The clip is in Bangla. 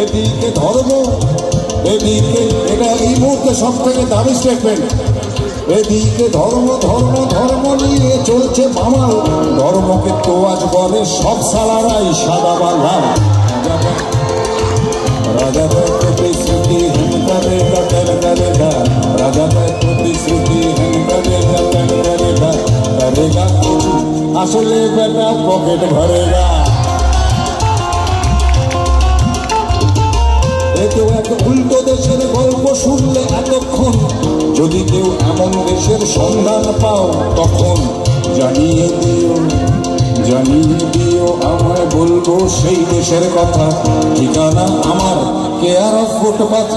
এদিকে ধর্ম, এদিকে, এটা এই মুহূর্তে সব থেকে দামি স্টেটমেন্ট, এদিকে ধর্ম ধর্ম ধর্ম নিয়ে চলছে মামাল, ধর্মকে তোয়াজ বলে সব সালারাই সাদা বাংলা। রাজা প্রতিশ্রুতি হেনকা রেখা তেরকা রেখা, রাজা প্রতিশ্রুতি হেনকা রেখা তেরকা রেখা, করেগা কিছু আসলে বেটা পকেট ভরেগা। কেউ এক উল্টো দেশের গল্প শুনলে এতক্ষণ, যদি কেউ এমন দেশের সন্ধান পাও তখন জানিয়ে দিও, জানিয়ে দিও আমায়, বলবো সেই দেশের কথা। ঠিকানা আমার কেয়ার অফ ফুটপাথ।